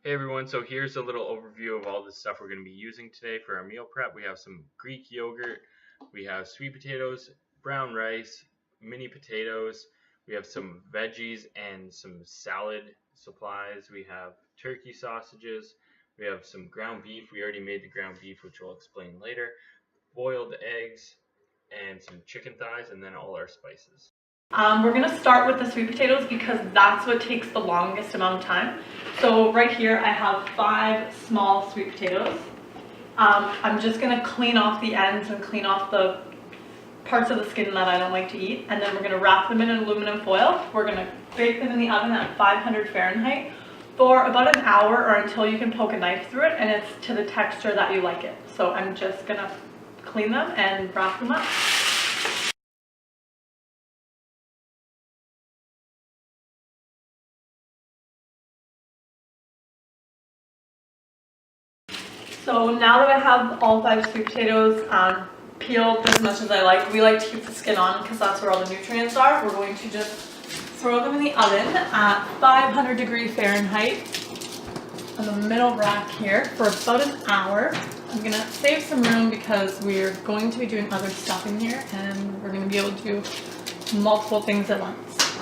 Hey everyone, so here's a little overview of all the stuff we're going to be using today for our meal prep. We have some Greek yogurt, we have sweet potatoes, brown rice, mini potatoes, we have some veggies and some salad supplies, we have turkey sausages, we have some ground beef, we already made the ground beef which we'll explain later, boiled eggs, and some chicken thighs, and then all our spices. We're going to start with the sweet potatoes because that's what takes the longest amount of time. So right here I have 5 small sweet potatoes. I'm just going to clean off the ends and clean off the parts of the skin that I don't like to eat, and then we're going to wrap them in aluminum foil. We're going to bake them in the oven at 500 Fahrenheit for about an hour or until you can poke a knife through it and it's to the texture that you like it. So I'm just going to clean them and wrap them up. So now that I have all 5 sweet potatoes peeled as much as I like, we like to keep the skin on because that's where all the nutrients are. We're going to just throw them in the oven at 500 Fahrenheit on the middle rack here for about an hour. I'm going to save some room because we're going to be doing other stuff in here and we're going to be able to do multiple things at once.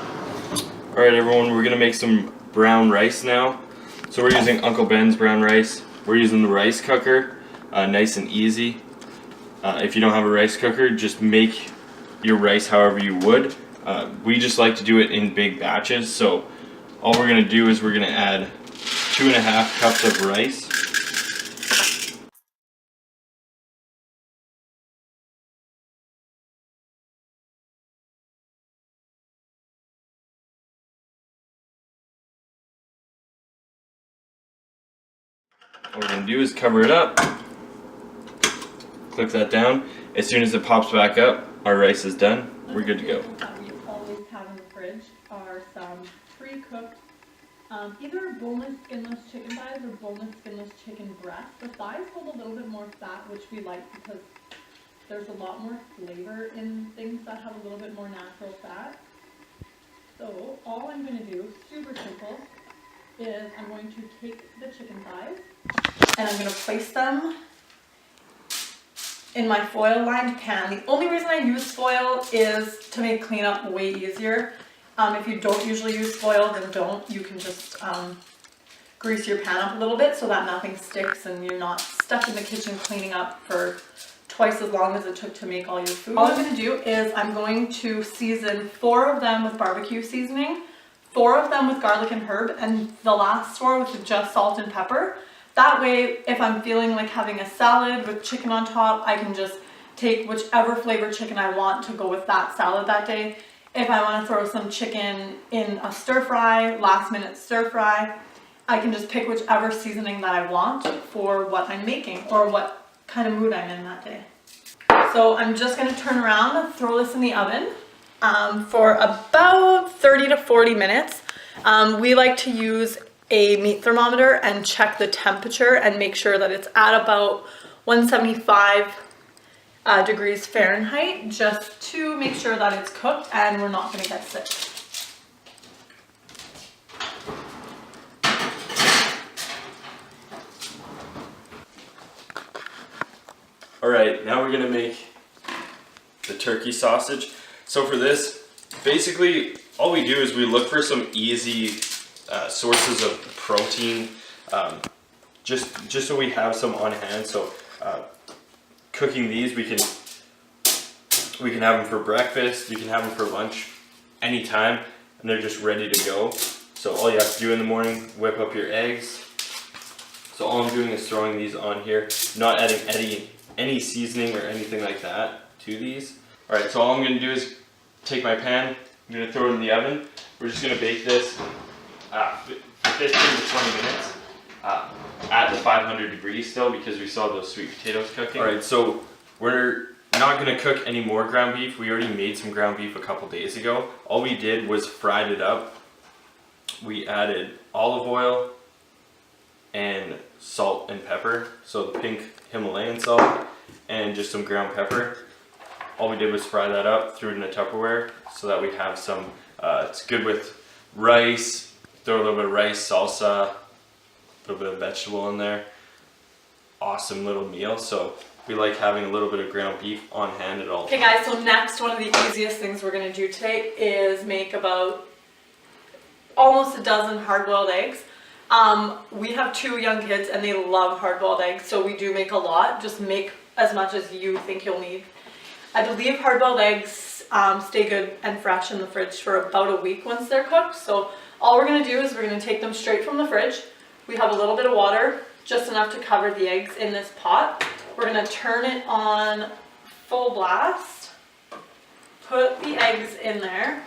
Alright everyone, we're going to make some brown rice now. So we're using Uncle Ben's brown rice. We're using the rice cooker, nice and easy. If you don't have a rice cooker, just make your rice however you would. We just like to do it in big batches, so all we're going to do is we're going to add 2.5 cups of rice. What we're going to do is cover it up, click that down. As soon as it pops back up, our rice is done. We're good to go. That we always have in the fridge are some pre-cooked either boneless skinless chicken thighs or boneless skinless chicken breast. The thighs hold a little bit more fat, which we like because there's a lot more flavor in things that have a little bit more natural fat. So all I'm going to do, super simple, is I'm going to take the chicken thighs and I'm going to place them in my foil lined pan. The only reason I use foil is to make cleanup way easier. If you don't usually use foil, then don't. You can just grease your pan up a little bit so that nothing sticks and you're not stuck in the kitchen cleaning up for twice as long as it took to make all your food. All I'm going to do is I'm going to season 4 of them with barbecue seasoning, 4 of them with garlic and herb, and the last 4 with just salt and pepper. That way, if I'm feeling like having a salad with chicken on top, I can just take whichever flavor chicken I want to go with that salad that day. If I want to throw some chicken in a stir fry, last minute stir fry, I can just pick whichever seasoning that I want for what I'm making or what kind of mood I'm in that day. So I'm just going to turn around and throw this in the oven for about 30 to 40 minutes. We like to use a meat thermometer and check the temperature and make sure that it's at about 175 degrees Fahrenheit, just to make sure that it's cooked and we're not going to get sick. Alright, now we're going to make the turkey sausage. So for this, basically all we do is we look for some easy sources of protein, just so we have some on hand. So cooking these, we can have them for breakfast, you can have them for lunch, anytime, and they're just ready to go. So all you have to do in the morning, whip up your eggs. So all I'm doing is throwing these on here, not adding any seasoning or anything like that to these. Alright, so all I'm going to do is take my pan, I'm going to throw it in the oven. We're just going to bake this for 15 to 20 minutes at the 500 degrees still, because we saw those sweet potatoes cooking. Alright, so we're not going to cook any more ground beef. We already made some ground beef a couple days ago. All we did was fried it up. We added olive oil and salt and pepper, so the pink Himalayan salt and just some ground pepper. All we did was fry that up, threw it in a Tupperware so that we have some, it's good with rice, throw a little bit of rice, salsa, a little bit of vegetable in there. Awesome little meal. So we like having a little bit of ground beef on hand at all. Okay guys, so next, one of the easiest things we're gonna do today is make about almost a dozen hard-boiled eggs. We have 2 young kids and they love hard-boiled eggs, so we do make a lot. Just make as much as you think you'll need. I believe hard-boiled eggs stay good and fresh in the fridge for about a week once they're cooked. So all we're gonna do is we're gonna take them straight from the fridge. We have a little bit of water, just enough to cover the eggs in this pot. We're gonna turn it on full blast, put the eggs in there.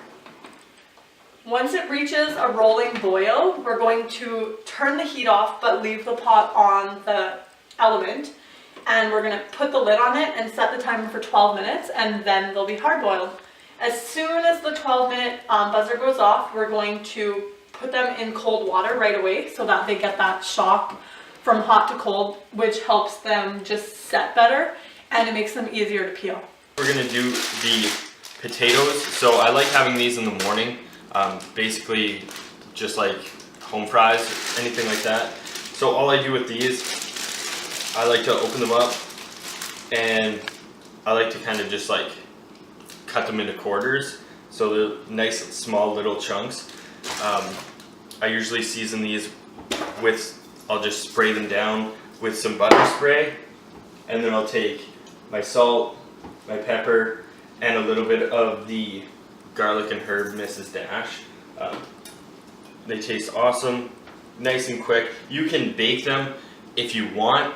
Once it reaches a rolling boil, we're going to turn the heat off but leave the pot on the element, and we're gonna put the lid on it and set the timer for 12 minutes, and then they'll be hard boiled. As soon as the 12-minute buzzer goes off, we're going to put them in cold water right away so that they get that shock from hot to cold, which helps them just set better and it makes them easier to peel. We're gonna do the potatoes. So I like having these in the morning, basically just like home fries, anything like that. So all I do with these, I like to open them up and I like to kind of just like cut them into quarters. So they're nice small little chunks. I usually season these with, I'll just spray them down with some butter spray, and then I'll take my salt, my pepper, and a little bit of the garlic and herb Mrs. Dash. They taste awesome, nice and quick. You can bake them if you want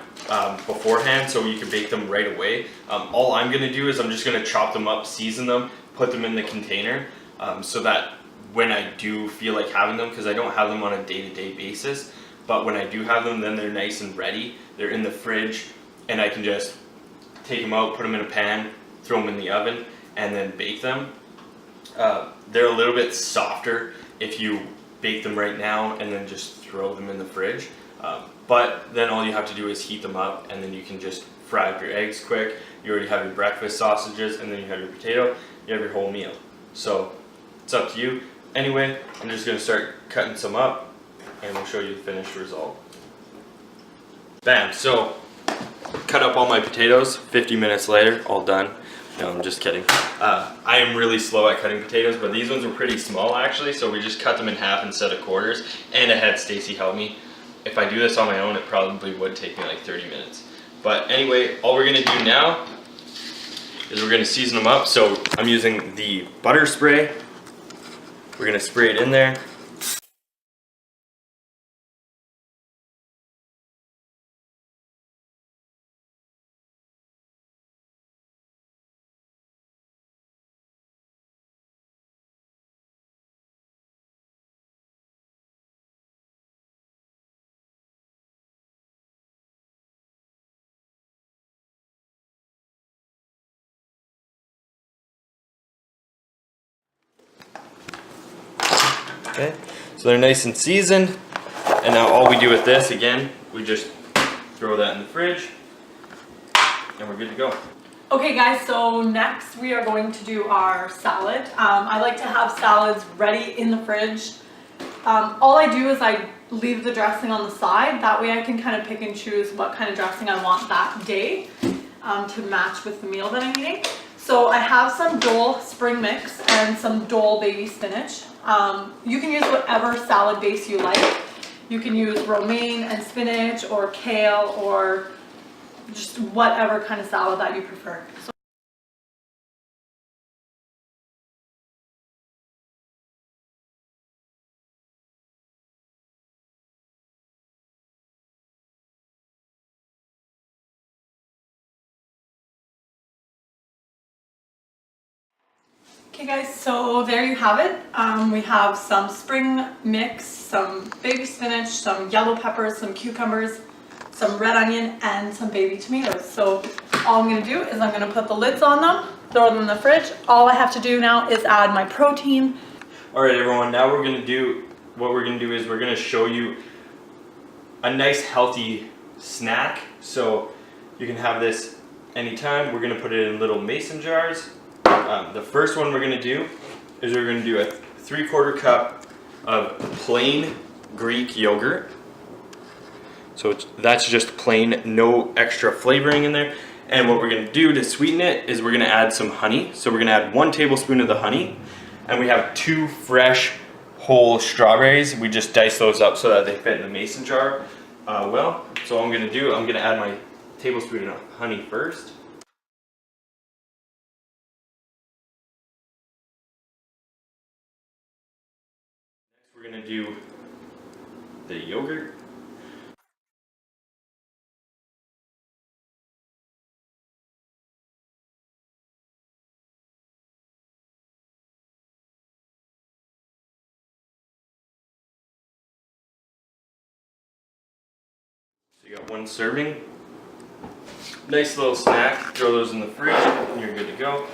beforehand, so you can bake them right away. All I'm gonna do is I'm just gonna chop them up, season them, put them in the container, so that when I do feel like having them, because I don't have them on a day-to-day basis, but when I do have them, then they're nice and ready. They're in the fridge, and I can just take them out, put them in a pan, throw them in the oven, and then bake them. They're a little bit softer if you bake them right now and then just throw them in the fridge. But then all you have to do is heat them up, and then you can just fry up your eggs quick. You already have your breakfast sausages, and then you have your potato, you have your whole meal. So it's up to you. Anyway, I'm just gonna start cutting some up and we'll show you the finished result. Bam, so cut up all my potatoes, 50 minutes later, all done. No, I'm just kidding. I am really slow at cutting potatoes, but these ones were pretty small actually, so we just cut them in half instead of quarters, and I had Stacy help me. If I do this on my own, it probably would take me like 30 minutes. But anyway, all we're gonna do now is we're gonna season them up. So I'm using the butter spray. We're gonna spray it in there. Okay, so they're nice and seasoned, and now all we do with this, again, we just throw that in the fridge, and we're good to go. Okay guys, so next we are going to do our salad. I like to have salads ready in the fridge. All I do is I leave the dressing on the side, that way I can kind of pick and choose what kind of dressing I want that day to match with the meal that I'm eating. So I have some Dole spring mix and some Dole baby spinach. You can use whatever salad base you like. You can use romaine and spinach or kale or just whatever kind of salad that you prefer. Okay guys, so there you have it. We have some spring mix, some baby spinach, some yellow peppers, some cucumbers, some red onion, and some baby tomatoes. So all I'm going to do is I'm going to put the lids on them, throw them in the fridge. All I have to do now is add my protein. All right, everyone, now what we're going to do is we're going to show you a nice healthy snack. So you can have this anytime. We're going to put it in little mason jars. The first one we're going to do is we're going to do a 3/4 cup of plain Greek yogurt. So that's just plain, no extra flavoring in there. And what we're gonna do to sweeten it is we're gonna add some honey. So we're gonna add 1 tablespoon of the honey, and we have 2 fresh whole strawberries. We just dice those up so that they fit in the mason jar well. So what I'm gonna do, I'm gonna add my tablespoon of honey first. Next we're gonna do the yogurt. So you got 1 serving. Nice little snack. Throw those in the fridge and you're good to go.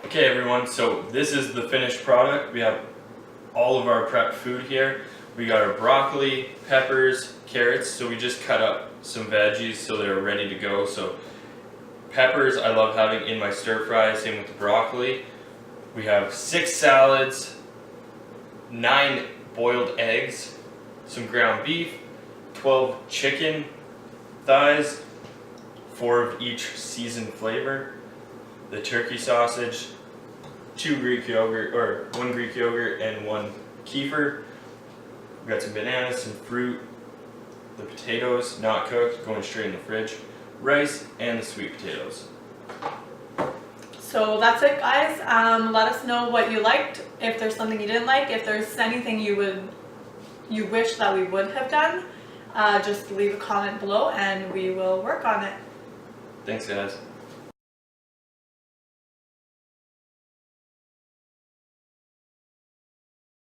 Okay everyone, so this is the finished product. We have all of our prepped food here. We got our broccoli, peppers, carrots, so we just cut up some veggies so they're ready to go. So peppers I love having in my stir fry, same with the broccoli. We have 6 salads, 9 boiled eggs, some ground beef, 12 chicken thighs, 4 of each seasoned flavor, the turkey sausage, 2 Greek yogurt, or 1 Greek yogurt and 1 kefir. We got some bananas, some fruit, the potatoes, not cooked, going straight in the fridge, rice, and the sweet potatoes. So that's it, guys. Let us know what you liked, if there's something you didn't like, if there's anything you wish that we would have done. Just leave a comment below and we will work on it. Thanks guys.